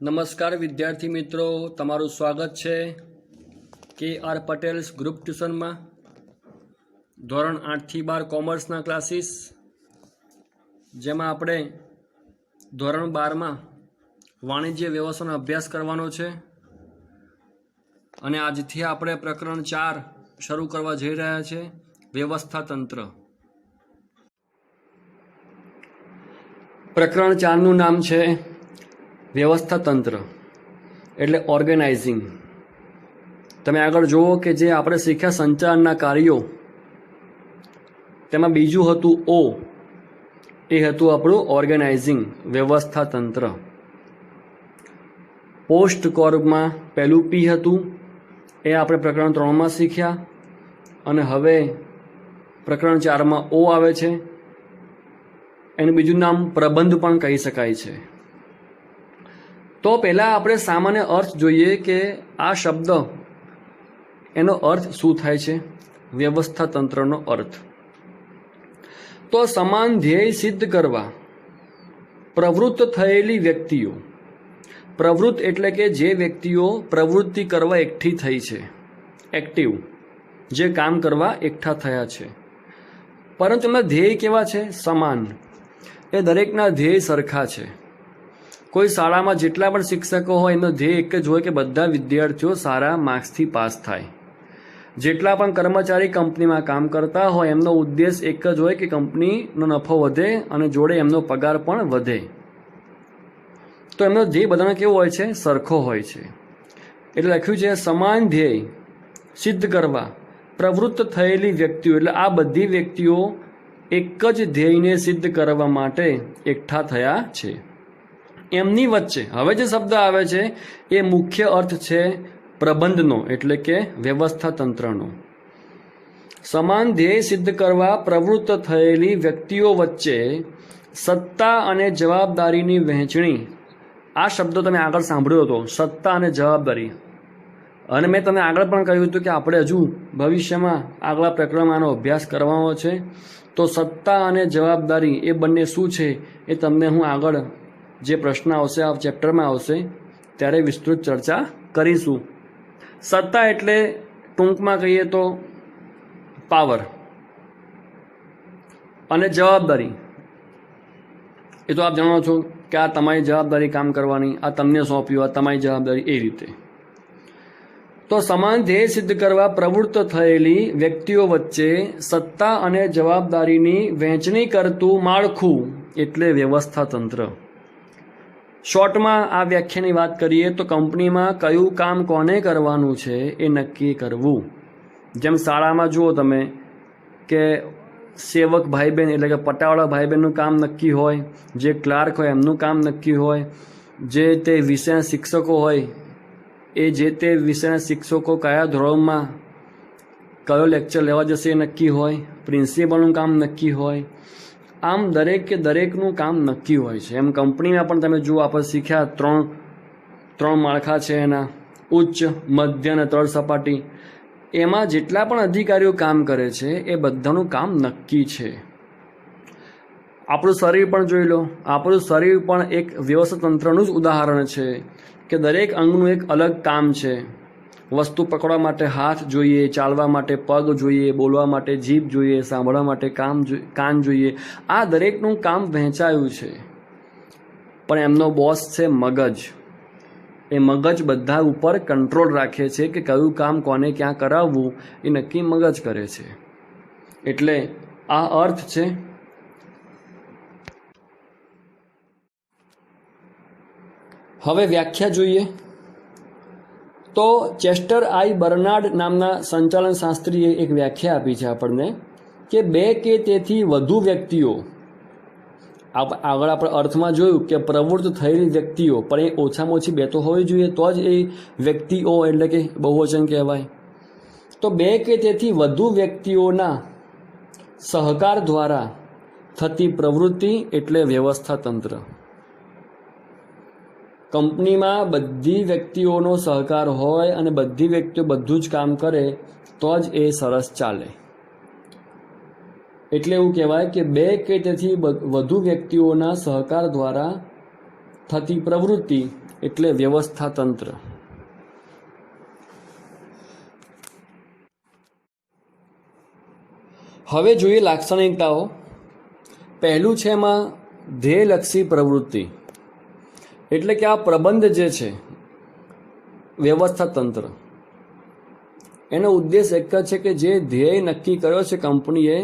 નમસ્કાર વિદ્યાર્થી મિત્રો, તમારું સ્વાગત છે કે.આર. પટેલ્સ ગ્રુપ ટ્યુશનમાં. ધોરણ 8 થી 12 કોમર્સના ક્લાસીસ, જેમાં આપણે ધોરણ 12માં વાણિજ્ય વ્યવસ્થાનો અભ્યાસ કરવાનો છે. અને આજથી આપણે પ્રકરણ 4 શરૂ કરવા જઈ રહ્યા છે, વ્યવસ્થા તંત્ર. પ્રકરણ 4નું નામ છે વ્યવસ્થા તંત્ર, એટલે ઓર્ગેનાઇઝિંગ. તમે આગળ જુઓ કે જે આપણે શીખ્યા સંચાલનના કાર્યો, તેમાં બીજું હતું ઓ, એ હતું આપણું ઓર્ગેનાઇઝિંગ, વ્યવસ્થા તંત્ર. પોસ્ટ કોર્પમાં પહેલું પી હતું, એ આપણે પ્રકરણ 3માં શીખ્યા. અને હવે પ્રકરણ 4માં ઓ આવે છે. એનું બીજું નામ પ્રબંધ પણ કહી શકાય છે. તો પહેલાં આપણે સામાન્ય અર્થ જોઈએ કે આ શબ્દ એનો અર્થ શું થાય છે, વ્યવસ્થા તંત્રનો અર્થ. તો સમાન ધ્યેય સિદ્ધ કરવા પ્રવૃત્ત થયેલી વ્યક્તિઓ. પ્રવૃત્ત એટલે કે જે વ્યક્તિઓ પ્રવૃત્તિ કરવા એકઠી થઈ છે, એક્ટિવ, જે કામ કરવા એકઠા થયા છે. પરંતુ એમના ધ્યેય કેવા છે? સમાન. એ દરેકના ધ્યેય સરખા છે. કોઈ શાળામાં જેટલા પણ શિક્ષકો હોય એમનો ધ્યેય એક જ હોય કે બધા વિદ્યાર્થીઓ સારા માર્ક્સથી પાસ થાય. જેટલા પણ કર્મચારી કંપનીમાં કામ કરતા હોય એમનો ઉદ્દેશ એક જ હોય કે કંપનીનો નફો વધે અને જોડે એમનો પગાર પણ વધે. તો એમનો ધ્યેય બધાનો કેવો હોય છે? સરખો હોય છે. એટલે લખ્યું છે સમાન ધ્યેય સિદ્ધ કરવા પ્રવૃત્ત થયેલી વ્યક્તિઓ, એટલે આ બધી વ્યક્તિઓ એક જ ધ્યેયને સિદ્ધ કરવા માટે એકઠા થયા છે. એમની વચ્ચે હવે જે શબ્દ આવે છે એ મુખ્ય અર્થ છે પ્રબંધનો, એટલે કે વ્યવસ્થા તંત્રનો. સમાન ધ્યેય સિદ્ધ કરવા પ્રવૃત્ત થયેલી વ્યક્તિઓ વચ્ચે સત્તા અને જવાબદારીની વહેંચણી. આ શબ્દો તમે આગળ સાંભળ્યો હતો, સત્તા અને જવાબદારી. અને મેં તમને આગળ પણ કહ્યું હતું કે આપણે હજુ ભવિષ્યમાં આગલા પ્રકરણમાં આનો અભ્યાસ કરવાનો છે. તો સત્તા અને જવાબદારી એ બંને શું છે એ તમને હું આગળ જે પ્રશ્ન આવશે આ ચેપ્ટરમાં આવશે ત્યારે વિસ્તૃત ચર્ચા કરીશું. સત્તા એટલે ટૂંકમાં કહીએ તો પાવર, અને જવાબદારી એ તો આપ જાણો છો કે આ તમારી જવાબદારી કામ કરવાની, આ તમને સોંપ્યું, આ તમારી જવાબદારી, એ રીતે. તો સમાન ધ્યેય સિદ્ધ કરવા પ્રવૃત્ત થયેલી વ્યક્તિઓ વચ્ચે સત્તા અને જવાબદારીની વહેંચણી કરતું માળખું એટલે વ્યવસ્થા તંત્ર. શોર્ટમાં આ વ્યાખ્યાની વાત કરીએ તો કંપનીમાં કયું કામ કોને કરવાનું છે એ નક્કી કરવું. જેમ શાળામાં જુઓ તમે કે સેવક ભાઈ બહેન એટલે કે પટાવાળા ભાઈ બહેનનું કામ નક્કી હોય, જે ક્લાર્ક હોય એમનું કામ નક્કી હોય, જે તે વિષયના શિક્ષકો હોય એ જે તે વિષયના શિક્ષકો કયા ધોરણમાં કયો લેક્ચર લેવા જશે એ નક્કી હોય, પ્રિન્સિપલનું કામ નક્કી હોય. આમ દરેકે દરેકનું કામ નક્કી હોય છે. એમ કંપનીમાં પણ તમે જુઓ, આપણે શીખ્યા ત્રણ માળખા છે એના, ઉચ્ચ, મધ્ય અને તળ સપાટી. એમાં જેટલા પણ અધિકારીઓ કામ કરે છે એ બધાનું કામ નક્કી છે. આપણું શરીર પણ જોઈ લો, આપણું શરીર પણ એક વ્યવસ્થા તંત્રનું જ ઉદાહરણ છે કે દરેક અંગનું એક અલગ કામ છે. વસ્તુ પકડવા માટે હાથ જોઈએ, ચાલવા માટે પગ જોઈએ, બોલવા માટે જીભ જોઈએ, સાંભળવા માટે કાન જોઈએ. આ દરેકનું કામ વહેંચાયું છે. પણ એમનો બોસ છે મગજ. એ મગજ બધા ઉપર કંટ્રોલ રાખે છે કે કયું કામ કોને ક્યાં કરાવવું એ નક્કી મગજ કરે છે. એટલે આ અર્થ છે. હવે વ્યાખ્યા જોઈએ તો ચેસ્ટર આઈ બર્નાર્ડ નામના સંચાલન શાસ્ત્રીએ એક વ્યાખ્યા આપી છે આપણને કે બે કે તેથી વધુ વ્યક્તિઓ. આગળ આપણે અર્થમાં જોયું કે પ્રવૃત્ત થયેલી વ્યક્તિઓ, પણ એ ઓછામાં ઓછી બે તો હોવી જોઈએ, તો જ એ વ્યક્તિઓ એટલે કે બહુવચન કહેવાય. તો બે કે તેથી વધુ વ્યક્તિઓના સહકાર દ્વારા થતી પ્રવૃત્તિ એટલે વ્યવસ્થા તંત્ર. કંપનીમાં બધી વ્યક્તિઓનો સહકાર હોય અને બધી વ્યક્તિઓ બધું જ કામ કરે તો જ એ સરસ ચાલે. એટલે એવું કહેવાય કે બે કે તેથી વધુ વ્યક્તિઓના સહકાર દ્વારા થતી પ્રવૃત્તિ એટલે વ્યવસ્થા તંત્ર. હવે જોઈએ લાક્ષણિકતાઓ. પહેલું છે એમાં ધ્યેયલક્ષી પ્રવૃત્તિ, એટલે કે આ પ્રબંધ જે છે વ્યવસ્થા તંત્ર, એનો ઉદ્દેશ એક જ છે કે જે ધ્યેય નક્કી કર્યો છે કંપનીએ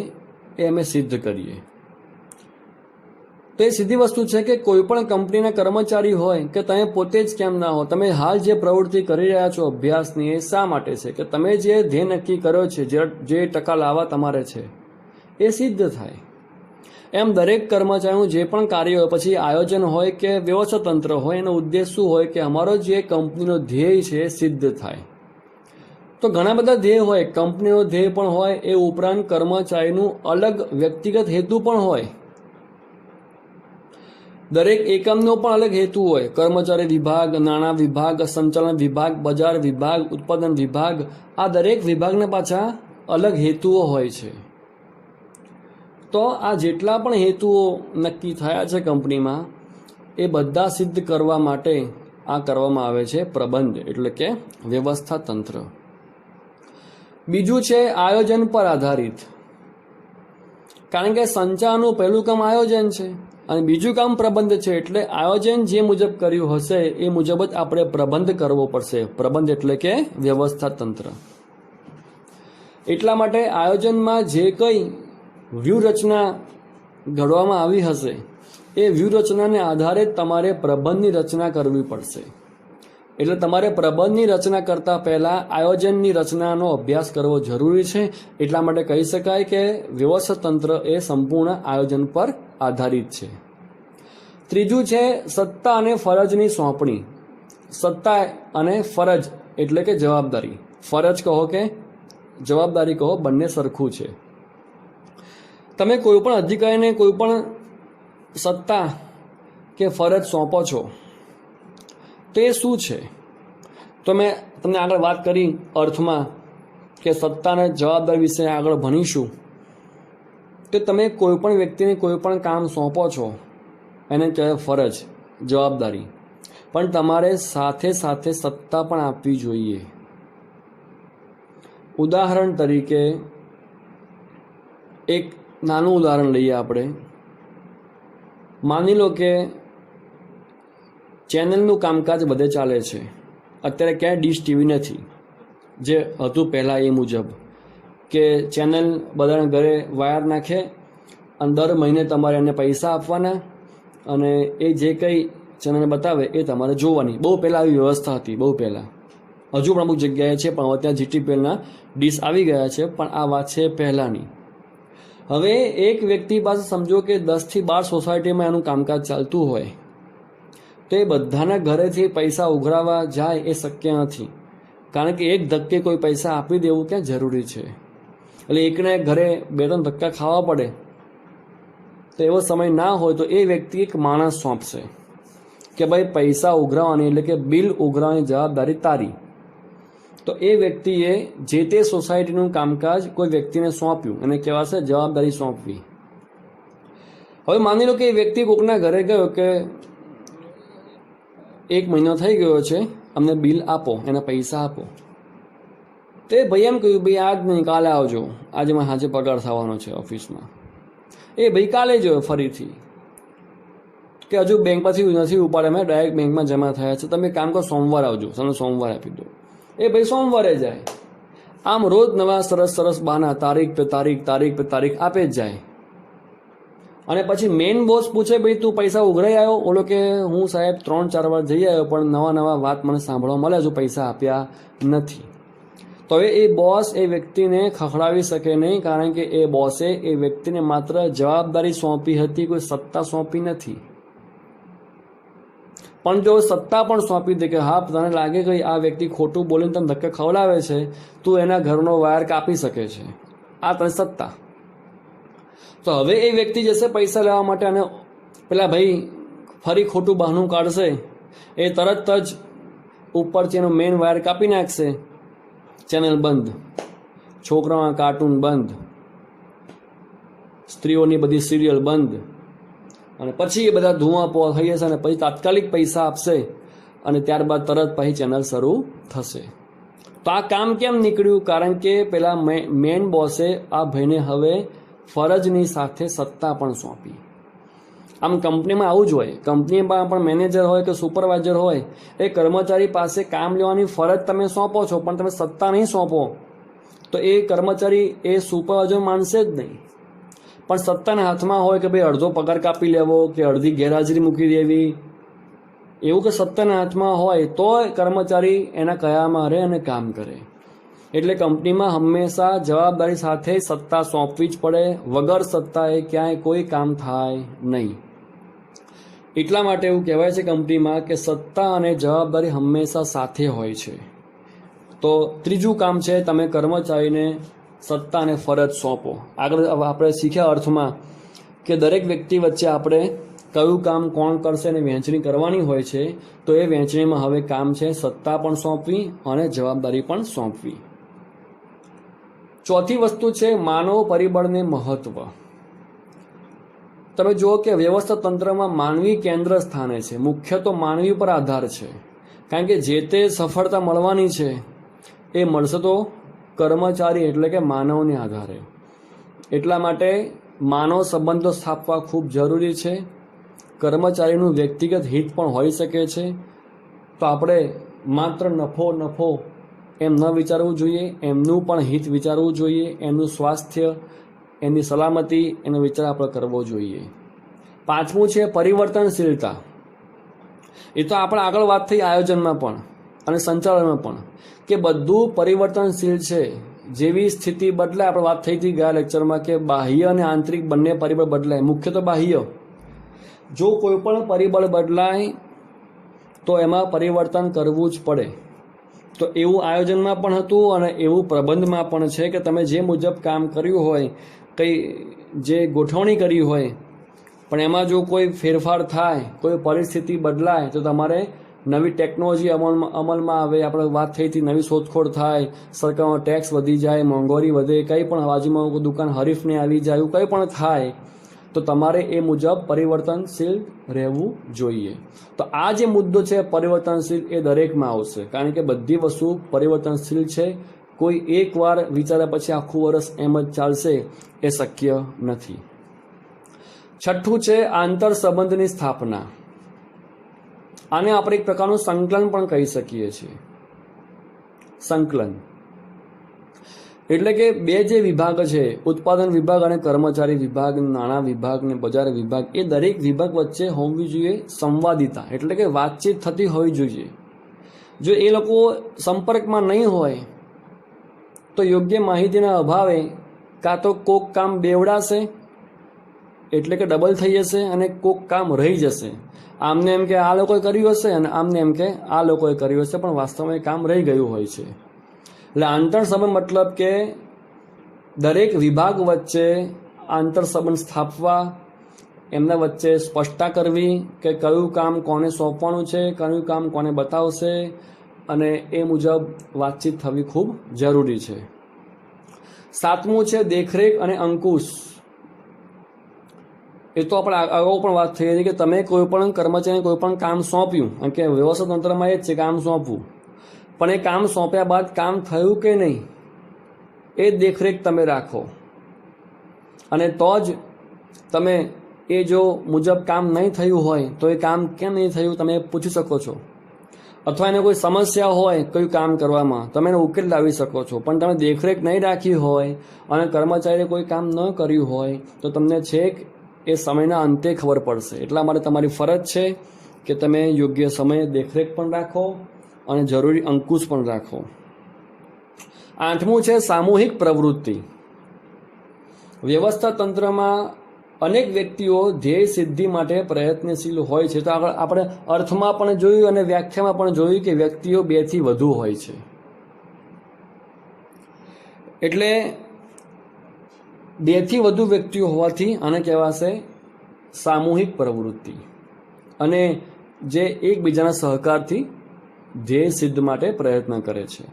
એ અમે સિદ્ધ કરીએ. તો એ સીધી વસ્તુ છે કે કોઈ પણ કંપનીના કર્મચારી હોય કે તમે પોતે જ કેમ ના હો, તમે હાલ જે પ્રવૃત્તિ કરી રહ્યા છો અભ્યાસની, એ શા માટે છે કે તમે જે ધ્યેય નક્કી કર્યો છે, જે ટકા લાવવા તમારે છે એ સિદ્ધ થાય. એમ દરેક કર્મચારીનું જે પણ કાર્ય હોય, પછી આયોજન હોય કે વ્યવસ્થા તંત્ર હોય, એનો ઉદ્દેશ શું હોય કે અમારો જે કંપનીનો ધ્યેય છે એ સિદ્ધ થાય. તો ઘણા બધા ધ્યેય હોય, કંપનીનો ધ્યેય પણ હોય, એ ઉપરાંત કર્મચારીનું અલગ વ્યક્તિગત હેતુ પણ હોય. દરેક એકમનો પણ અલગ હેતુ હોય. કર્મચારી વિભાગ, નાણાં વિભાગ, સંચાલન વિભાગ, બજાર વિભાગ, ઉત્પાદન વિભાગ, આ દરેક વિભાગના પાછા અલગ હેતુઓ હોય છે. તો આ જેટલા પણ હેતુઓ નક્કી થયા છે કંપનીમાં, એ બધા સિદ્ધ કરવા માટે આ કરવામાં આવે છે પ્રબંધ, એટલે કે વ્યવસ્થા તંત્ર. બીજું છે આયોજન પર આધારિત, કારણ કે સંચારનું પહેલું કામ આયોજન છે અને બીજું કામ પ્રબંધ છે. એટલે આયોજન જે મુજબ કર્યું હશે એ મુજબ જ આપણે પ્રબંધ કરવો પડશે. પ્રબંધ એટલે કે વ્યવસ્થા તંત્ર. એટલા માટે આયોજનમાં જે કંઈ વ્યૂહરચના ઘડવામાં આવી હશે એ વ્યૂહરચનાને આધારે તમારે પ્રબંધની રચના કરવી પડશે. એટલે તમારે પ્રબંધની રચના કરતાં પહેલાં આયોજનની રચનાનો અભ્યાસ કરવો જરૂરી છે. એટલા માટે કહી શકાય કે વ્યવસ્થા તંત્ર એ સંપૂર્ણ આયોજન પર આધારિત છે. ત્રીજું છે સત્તા અને ફરજની સોંપણી. સત્તા અને ફરજ એટલે કે જવાબદારી. ફરજ કહો કે જવાબદારી કહો, બંને સરખું છે. તમે કોઈ પણ અધિકારીને કોઈ પણ સત્તા કે ફરજ સોંપો છો તો એ શું છે? તો મેં તમને આગળ વાત કરી અર્થમાં કે સત્તા અને જવાબદારી વિશે આગળ ભણીશું. તો તમે કોઈ પણ વ્યક્તિને કોઈ પણ કામ સોંપો છો એને કહેવાય ફરજ, જવાબદારી. પણ તમારે સાથે સાથે સત્તા પણ આપવી જોઈએ. ઉદાહરણ તરીકે એક નાનું ઉદાહરણ લઈએ આપણે. માની લો કે ચેનલનું કામકાજ બધે ચાલે છે. અત્યારે ક્યાંય ડીશ ટીવી નથી જે હતું પહેલાં એ મુજબ, કે ચેનલ બધાના ઘરે વાયર નાખે અને દર મહિને તમારે એને પૈસા આપવાના અને એ જે કંઈ ચેનલ બતાવે એ તમારે જોવાની. બહુ પહેલાં આવી વ્યવસ્થા હતી, બહુ પહેલાં. હજુ પણ અમુક જગ્યાએ છે, પણ હવે ત્યાં જીટીપીએલના ડીશ આવી ગયા છે, પણ આ વાત છે પહેલાંની. હવે એક વ્યક્તિ પાસે સમજો કે 10 થી 12 સોસાયટીમાં એનું કામકાજ ચાલતું હોય, તો એ બધાના ઘરેથી પૈસા ઉઘરાવવા જાય એ શક્ય નથી. કારણ કે એક ધક્કે કોઈ પૈસા આપી દેવું ત્યાં જરૂરી છે. એટલે એકને ઘરે 2-3 ધક્કા ખાવા પડે. તો એવો સમય ના હોય તો એ વ્યક્તિ એક માણસ સોંપશે કે ભાઈ પૈસા ઉઘરાવવાની, એટલે કે બિલ ઉઘરાવવાની જવાબદારી તારી. તો એ વ્યક્તિએ જે તે સોસાયટીનું કામકાજ કોઈ વ્યક્તિને સોંપ્યું, એને કહેવાશે જવાબદારી સોંપવી. હવે માની લો કે એ વ્યક્તિ કોકના ઘરે ગયો કે 1 મહિનો થઈ ગયો છે, અમને બિલ આપો, એના પૈસા આપો. તો એ ભાઈ એમ કહ્યું ભાઈ આજ નહીં, કાલે આવજો, આજે મારે સાંજે પગાર થવાનો છે ઓફિસમાં. એ ભાઈ કાલે જોયો ફરીથી કે હજુ બેંક પાછી નથી ઉપાડે, મેં ડાયરેક્ટ બેંકમાં જમા થયા છે, તમે કામ કરો સોમવાર આવજો, ચાલો સોમવારે આપી દો. એ ભાઈ સોમવારે જાય. આમ રોજ નવા સરસ સરસ બહાના, તારીખ પે તારીખ, તારીખ પે તારીખ આપે જ જાય. અને પછી મેઇન બોસ પૂછે ભાઈ તું પૈસા ઉઘરાઈ આવ્યો? ઓલો કે હું સાહેબ 3-4 વાર જઈ આવ્યો, પણ નવા વાત મને સાંભળવા મળે, હજુ પૈસા આપ્યા નથી. તો હવે એ બોસ એ વ્યક્તિને ખખડાવી શકે નહીં, કારણ કે એ બોસે એ વ્યક્તિને માત્ર જવાબદારી સોંપી હતી, કોઈ સત્તા સોંપી નથી. પણ જો સત્તા પણ સોંપી દે કે હા તને લાગે કે આ વ્યક્તિ ખોટું બોલીને તને ધક્કે ખવડાવે છે, તું એના ઘરનો વાયર કાપી શકે છે, આ તને સત્તા. તો હવે એ વ્યક્તિ જશે પૈસા લેવા માટે અને પેલા ભાઈ ફરી ખોટું બહાનું કાઢશે, એ તરત જ ઉપરથી એનો મેઇન વાયર કાપી નાખશે, ચેનલ બંધ, છોકરાઓના કાર્ટૂન બંધ, સ્ત્રીઓની બધી સિરિયલ બંધ, અને પછી એ બધા ધુઆપો થઈ જશે અને પછી તાત્કાલિક પૈસા આપશે અને ત્યારબાદ તરત પછી ચેનલ શરૂ થશે. તો આ કામ કેમ નીકળ્યું? કારણ કે પેલા મેન બોસે આ ભાઈને હવે ફરજની સાથે સત્તા પણ સોંપી. આમ કંપનીમાં આવું જ હોય. કંપનીમાં પણ મેનેજર હોય કે સુપરવાઇઝર હોય, એ કર્મચારી પાસે કામ લેવાની ફરજ તમે સોંપો છો, પણ તમે સત્તા નહીં સોંપો તો એ કર્મચારી એ સુપરવાઇઝર માનશે જ નહીં. પણ સત્તાના હાથમાં હોય કે ભાઈ અડધો પગાર કાપી લેવો કે અડધી ગેરહાજરી મૂકી દેવી, એવું કે સત્તાના હાથમાં હોય તો કર્મચારી એના કયામાં રહે અને કામ કરે. એટલે કંપનીમાં હંમેશા જવાબદારી સાથે સત્તા સોંપવી જ પડે. વગર સત્તાએ ક્યાંય કોઈ કામ થાય નહીં. એટલા માટે એવું કહેવાય છે કંપનીમાં કે સત્તા અને જવાબદારી હંમેશા સાથે હોય છે. તો ત્રીજું કામ છે, તમે કર્મચારીને સત્તા અને ફરજ સોંપો. આગળ આપણે શીખ્યા અર્થમાં કે દરેક વ્યક્તિ વચ્ચે આપણે કયું કામ કોણ કરશે અને વહેંચણી કરવાની હોય છે. તો એ વહેંચણીમાં હવે કામ છે સત્તા પણ સોંપવી અને જવાબદારી પણ સોંપવી. ચોથી વસ્તુ છે માનવ પરિબળને મહત્વ. તમે જુઓ કે વ્યવસ્થા તંત્રમાં માનવી કેન્દ્ર સ્થાને છે. મુખ્ય તો માનવી પર આધાર છે, કારણ કે જે તે સફળતા મળવાની છે એ મળશે તો કર્મચારી એટલે કે માનવને આધારે. એટલા માટે માનવ સંબંધો સ્થાપવા ખૂબ જરૂરી છે. કર્મચારીનું વ્યક્તિગત હિત પણ હોઈ શકે છે. તો આપણે માત્ર નફો એમ ન વિચારવું જોઈએ, એમનું પણ હિત વિચારવું જોઈએ. એમનું સ્વાસ્થ્ય, એની સલામતી, એનો વિચાર આપણે કરવો જોઈએ. પાંચમું છે પરિવર્તનશીલતા. એ તો આપણે આગળ વાત થઈ આયોજનમાં પણ અને સંચાલનમાં પણ કે બધું પરિવર્તનશીલ છે. જેવી સ્થિતિ બદલાય, આપણે વાત થઈ હતી ગયા લેક્ચરમાં કે બાહ્ય અને આંતરિક બંને પરિબળ બદલાય. મુખ્ય તો બાહ્ય. જો કોઈ પણ પરિબળ બદલાય તો એમાં પરિવર્તન કરવું જ પડે. તો એવું આયોજનમાં પણ હતું અને એવું પ્રબંધમાં પણ છે કે તમે જે મુજબ કામ કર્યું હોય, કંઈ જે ગોઠવણી કરી હોય, પણ એમાં જો કોઈ ફેરફાર થાય, કોઈ પરિસ્થિતિ બદલાય તો તમારે નવી ટેકનોલોજી અમલમાં આવે. આપણે વાત થઈ હતી નવી શોધખોળ થાય, સરકારનો ટેક્સ વધી જાય, મોંઘવારી વધે, કંઈ પણ બાજુમાં કોઈ દુકાન હરીફને આવી જાય, એવું કંઈ પણ થાય તો તમારે એ મુજબ પરિવર્તનશીલ રહેવું જોઈએ. તો આ જે મુદ્દો છે પરિવર્તનશીલ, એ દરેકમાં આવશે, કારણ કે બધી વસ્તુ પરિવર્તનશીલ છે. કોઈ એકવાર વિચાર્યા પછી આખું વર્ષ એમ જ ચાલશે એ શક્ય નથી. છઠ્ઠું છે આંતર સંબંધની સ્થાપના. આને આપણે એક પ્રકારનું સંકલન પણ કહી શકીએ છીએ. સંકલન એટલે કે બે જે વિભાગ છે, ઉત્પાદન વિભાગ અને કર્મચારી વિભાગ, નાણાં વિભાગ ને બજાર વિભાગ, એ દરેક વિભાગ વચ્ચે હોવી જોઈએ સંવાદિતા, એટલે કે વાતચીત થતી હોવી જોઈએ. જો એ લોકો સંપર્કમાં નહીં હોય તો યોગ્ય માહિતીના અભાવે કાં તો કોક કામ બેવડાશે એટલે કે ડબલ થઈ જશે અને કોક કામ રહી જશે. આમને એમ કે આ લોકોએ કર્યું હશે અને આમને એમ કે આ લોકોએ કર્યું હશે, પણ વાસ્તવમાં એ કામ રહી ગયું હોય છે. એટલે આંતર સંબંધ મતલબ કે દરેક વિભાગ વચ્ચે આંતર સંબંધ સ્થાપવા, એમના વચ્ચે સ્પષ્ટતા કરવી કે કયું કામ કોને સોંપવાનું છે, કયું કામ કોને બતાવશે, અને એ મુજબ વાતચીત થવી ખૂબ જરૂરી છે. સાતમું છે દેખરેખ અને અંકુશ. એ તો આપણે અગાઉ પણ વાત થઈ હતી કે તમે કોઈ પણ કર્મચારીને કોઈ પણ કામ સોંપ્યું, કારણ કે વ્યવસ્થા તંત્રમાં એ જ છે કામ સોંપવું, પણ એ કામ સોંપ્યા બાદ કામ થયું કે નહીં એ દેખરેખ તમે રાખો. અને તો જ તમે એ જો મુજબ કામ નહીં થયું હોય તો એ કામ કેમ નહીં થયું તમે પૂછી શકો છો. અથવા એને કોઈ સમસ્યા હોય કયું કામ કરવામાં, તમે એને ઉકેલ લાવી શકો છો. પણ તમે દેખરેખ નહીં રાખી હોય અને કર્મચારીએ કોઈ કામ ન કર્યું હોય તો તમને છેક એ સમયના અંતે ખબર પડશે. એટલા માટે તમારી ફરજ છે કે તમે યોગ્ય સમયે દેખરેખ પણ રાખો અને જરૂરી અંકુશ પણ રાખો. આઠમું છે સામૂહિક પ્રવૃત્તિ. વ્યવસ્થા તંત્રમાં અનેક વ્યક્તિઓ ધ્યેય સિદ્ધિ માટે પ્રયત્નશીલ હોય છે. તો આગળ આપણે અર્થમાં પણ જોયું અને વ્યાખ્યામાં પણ જોયું કે વ્યક્તિઓ 2 થી વધુ હોય છે. એટલે 2 થી વધુ વ્યક્તિઓ હોવાથી આને કહેવાશે સામૂહિક પ્રવૃત્તિ, અને જે એકબીજાના સહકારથી ધ્યેય સિદ્ધ માટે પ્રયત્ન કરે છે.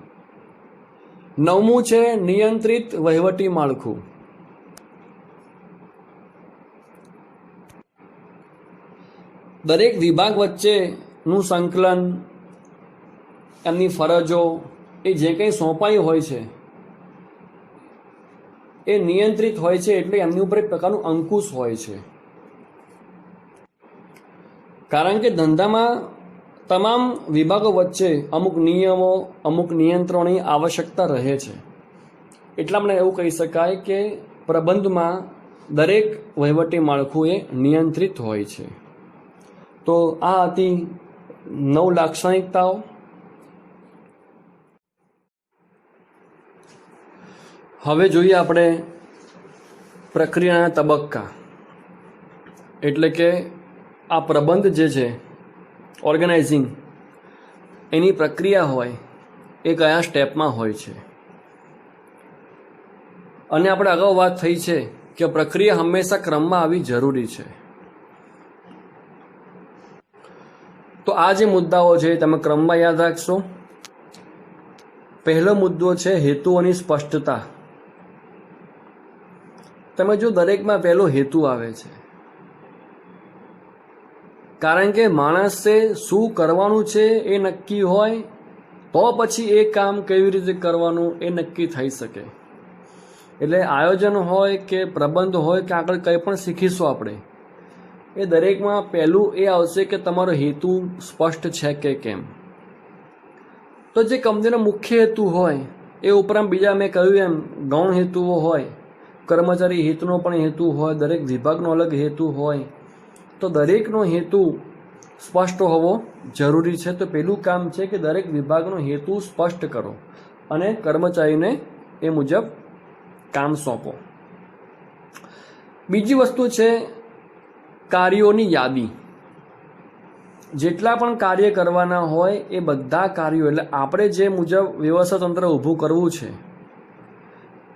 9મું છે નિયંત્રિત વહીવટી માળખું. દરેક વિભાગ વચ્ચેનું સંકલન, એમની ફરજો એ જે કંઈ સોંપાઈ હોય છે એ નિયંત્રિત હોય છે, એટલે એમની ઉપર એક પ્રકારનું અંકુશ હોય છે. કારણ કે ધંધામાં તમામ વિભાગો વચ્ચે અમુક નિયમો, અમુક નિયંત્રણોની આવશ્યકતા રહે છે. એટલા માટે એવું કહી શકાય કે પ્રબંધમાં દરેક વહીવટી માળખું એ નિયંત્રિત હોય છે. તો આ હતી 9 લાક્ષણિકતાઓ. હવે જોઈએ આપણે પ્રક્રિયાના તબક્કા, એટલે કે આ પ્રબંધ જે છે ઓર્ગેનાઇઝિંગ, એની પ્રક્રિયા હોય એ કયા સ્ટેપમાં હોય છે. અને આપણે અગાઉ વાત થઈ છે કે પ્રક્રિયા હંમેશા ક્રમમાં આવવી જરૂરી છે. તો આ જે મુદ્દાઓ છે તમે ક્રમમાં યાદ રાખશો. પહેલો મુદ્દો છે હેતુઓની સ્પષ્ટતા. તમે જો દરેકમાં પહેલો હેતુ આવે છે, કારણ કે માણસે શું કરવાનું છે એ નક્કી હોય તો પછી એ કામ કેવી રીતે કરવાનું એ નક્કી થઈ શકે. એટલે આયોજન હોય કે પ્રબંધ હોય કે આગળ કંઈ પણ શીખીશું આપણે, એ દરેકમાં પહેલું એ આવશે કે તમારો હેતુ સ્પષ્ટ છે કે કેમ. તો જે કંપનીનો મુખ્ય હેતુ હોય એ ઉપરાંત બીજા મેં કહ્યું એમ ગૌણ હેતુઓ હોય, કર્મચારી હિતનો પણ હેતુ હોય, દરેક વિભાગનો અલગ હેતુ હોય. તો દરેકનો હેતુ સ્પષ્ટ હોવો જરૂરી છે. તો પહેલું કામ છે કે દરેક વિભાગનો હેતુ સ્પષ્ટ કરો અને કર્મચારીને એ મુજબ કામ સોંપો. બીજી વસ્તુ છે કાર્યોની યાદી. જેટલા પણ કાર્ય કરવાના હોય એ બધા કાર્યો, એટલે આપણે જે મુજબ વ્યવસ્થા તંત્ર ઊભું કરવું છે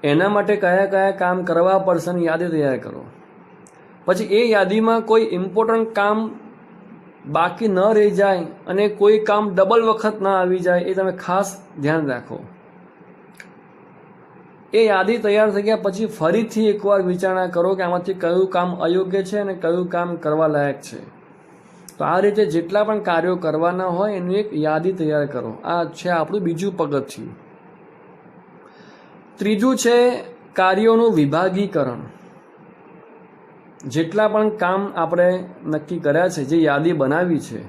એના માટે કયા કયા કામ કરવા પડશે એની યાદી તૈયાર કરો. પછી એ યાદીમાં કોઈ ઇમ્પોર્ટન્ટ કામ બાકી ન રહી જાય અને કોઈ કામ ડબલ વખત ના આવી જાય એ તમે ખાસ ધ્યાન રાખો. એ યાદી તૈયાર થઈ ગયા પછી ફરીથી એકવાર વિચારણા કરો કે આમાંથી કયું કામ અયોગ્ય છે અને કયું કામ કરવા લાયક છે. તો આ રીતે જેટલા પણ કાર્યો કરવાના હોય એની એક યાદી તૈયાર કરો. આ છે આપણું બીજું પગથિયું. ત્રીજું છે કાર્યોનું વિભાગીકરણ. જેટલા પણ કામ આપણે નક્કી કર્યા છે, જે યાદી બનાવી છે,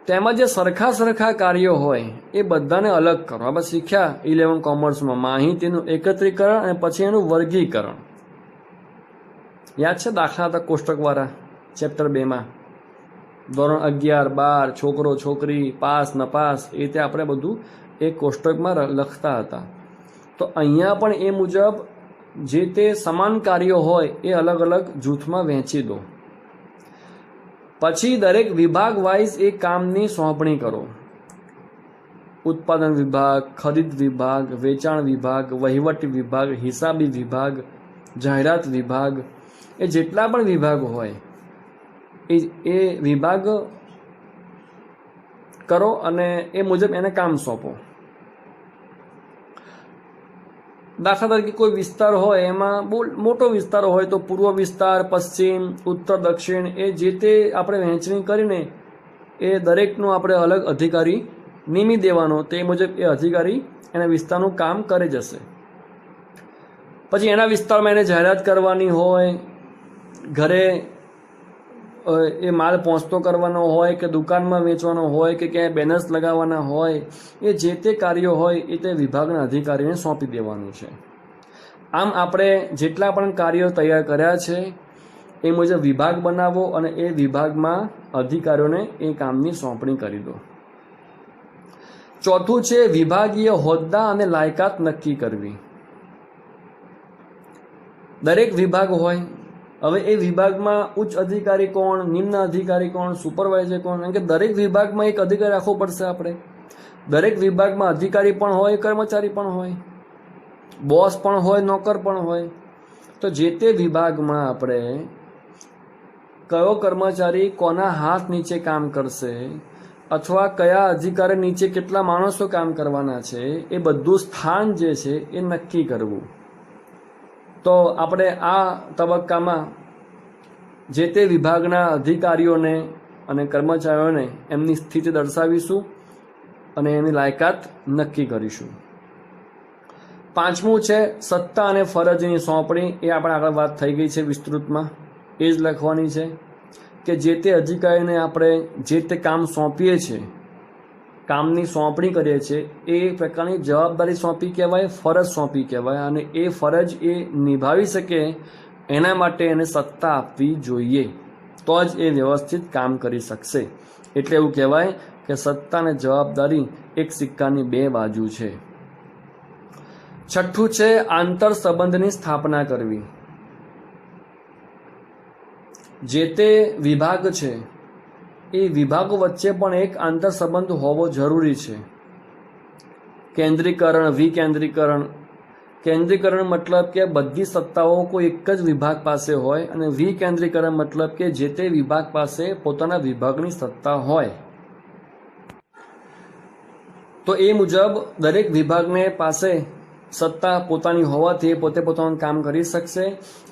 તેમાં જે સરખા કાર્યો હોય એ બધાને અલગ કરો. આપણે શીખ્યા 11 કોમર્સમાં માહિતીનું એકત્રીકરણ અને પછી એનું વર્ગીકરણ. યાદ છે દાખલા હતા કોષ્ટકવાળા ચેપ્ટર 2માં, ધોરણ 11, 12, છોકરો છોકરી, પાસ નપાસ, એ રીતે આપણે બધું એક કોષ્ટકમાં લખતા હતા. તો અહીંયા પણ એ મુજબ જે તે સમાન કાર્યો હોય એ અલગ અલગ જૂથમાં વહેંચી દો. પછી દરેક વિભાગ વાઇઝ એ કામની સોંપણી કરો. ઉત્પાદન વિભાગ, ખરીદ વિભાગ, વેચાણ વિભાગ, વહીવટી વિભાગ, હિસાબી વિભાગ, જાહેરાત વિભાગ, એ જેટલા પણ વિભાગ હોય એ વિભાગ કરો અને એ મુજબ એને કામ સોંપો. દાખલા તરીકે કોઈ વિસ્તાર હોય, એમાં બહુ મોટો વિસ્તાર હોય તો પૂર્વ વિસ્તાર, પશ્ચિમ, ઉત્તર, દક્ષિણ, એ જે તે આપણે વહેંચણી કરીને એ દરેકનો આપણે અલગ અધિકારી નિમી દેવાનો. તે મુજબ એ અધિકારી એના વિસ્તારનું કામ કરી જશે. પછી એના વિસ્તારમાં એને જાહેરાત કરવાની હોય, ઘરે એ માલ પહોંચતો કરવાનો હોય કે દુકાનમાં વેચવાનો હોય કે ક્યાંય બેનર્સ લગાવવાના હોય, એ જે તે કાર્યો હોય એ તે વિભાગના અધિકારીને સોંપી દેવાનું છે. આમ આપણે જેટલા પણ કાર્યો તૈયાર કર્યા છે એ મુજબ વિભાગ બનાવો અને એ વિભાગમાં અધિકારીઓને એ કામની સોંપણી કરી દો. ચોથું છે વિભાગીય હોદ્દા અને લાયકાત નક્કી કરવી. દરેક વિભાગ હોય, હવે એ વિભાગમાં ઉચ્ચ અધિકારી કોણ, નિમ્ન અધિકારી કોણ, સુપરવાઇઝર કોણ, કારણ કે દરેક વિભાગમાં એક અધિકારી રાખવો પડશે. આપણે દરેક વિભાગમાં અધિકારી પણ હોય, કર્મચારી પણ હોય, બોસ પણ હોય, નોકર પણ હોય. તો જે તે વિભાગમાં આપણે કયો કર્મચારી કોના હાથ નીચે કામ કરશે અથવા કયા અધિકારી નીચે કેટલા માણસો કામ કરવાના છે, એ બધું સ્થાન જે છે એ નક્કી કરવું. તો આપણે આ તબક્કામાં જે તે વિભાગના અધિકારીઓને અને કર્મચારીઓને એમની સ્થિતિ દર્શાવીશું અને એની લાયકાત નક્કી કરીશું. પાંચમું છે સત્તા અને ફરજની સોંપણી. એ આપણે આગળ વાત થઈ ગઈ છે વિસ્તૃતમાં, એ જ લખવાની છે કે જે તે અધિકારીને આપણે જે તે કામ સોંપીએ છીએ, કામની સોંપણી કરીએ છીએ, એ પ્રકારની જવાબદારી સોંપી કહેવાય, ફરજ સોંપી કહેવાય. અને એ ફરજ એ નિભાવી શકે એના માટે એને સત્તા આપવી જોઈએ, તો જ એ વ્યવસ્થિત કામ કરી શકશે. એટલે એવું કહેવાય કે સત્તા અને જવાબદારી એક સિક્કાની બે બાજુ છે. છઠ્ઠું છે આંતર સંબંધની સ્થાપના કરવી. જે તે વિભાગ છે એ વિભાગો વચ્ચે પણ એક આંતર સંબંધ હોવો જરૂરી છે. કેન્દ્રીકરણ, વિકેન્દ્રીકરણ. કેન્દ્રીકરણ મતલબ કે બધી સત્તાઓ કોઈ એક જ વિભાગ પાસે હોય, અને વિકેન્દ્રીકરણ મતલબ કે જે તે વિભાગ પાસે પોતાના વિભાગની સત્તા હોય. તો એ મુજબ દરેક વિભાગને પાસે સત્તા પોતાની હોવાથી પોતે પોતાનું કામ કરી શકશે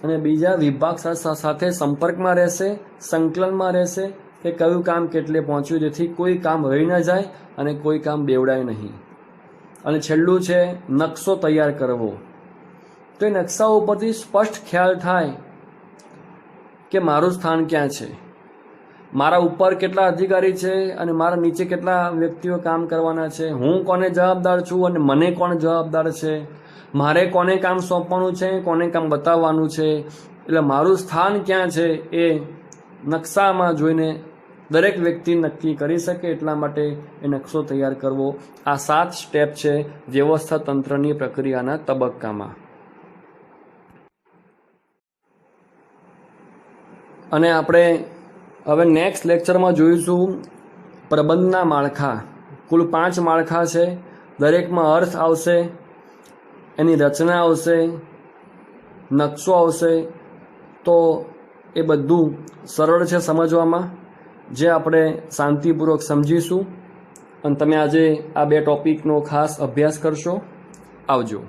અને બીજા વિભાગ સાથે સંપર્કમાં રહેશે, સંકલનમાં રહેશે કે કયું કામ કેટલે પહોંચ્યું, જેથી કોઈ કામ રહી ન જાય અને કોઈ કામ બેવડાય નહીં. અને છેલ્લું છે નકશો તૈયાર કરવો. તો એ નકશા ઉપરથી સ્પષ્ટ ખ્યાલ થાય કે મારું સ્થાન ક્યાં છે, મારા ઉપર કેટલા અધિકારી છે અને મારા નીચે કેટલા વ્યક્તિઓ કામ કરવાના છે, હું કોને જવાબદાર છું અને મને કોણ જવાબદાર છે, મારે કોને કામ સોંપવાનું છે, કોને કામ બતાવવાનું છે. એટલે મારું સ્થાન ક્યાં છે એ નકશામાં જોઈને દરેક વ્યક્તિ નક્કી કરી શકે. એટલા માટે એ નકશો તૈયાર કરવો. આ 7 સ્ટેપ છે વ્યવસ્થા તંત્રની પ્રક્રિયાના તબક્કામાં. અને આપણે હવે નેક્સ્ટ લેક્ચરમાં જોઈશું પ્રબંધના માળખા. કુલ 5 માળખા છે. દરેકમાં અર્થ આવશે, એની રચના આવશે, નકશો આવશે. તો એ બધું સરળ છે સમજવામાં, જે આપણે શાંતિપૂર્વક સમજીશું. અને તમે આજે આ 2 ટોપિકનો ખાસ અભ્યાસ કરશો. આવજો.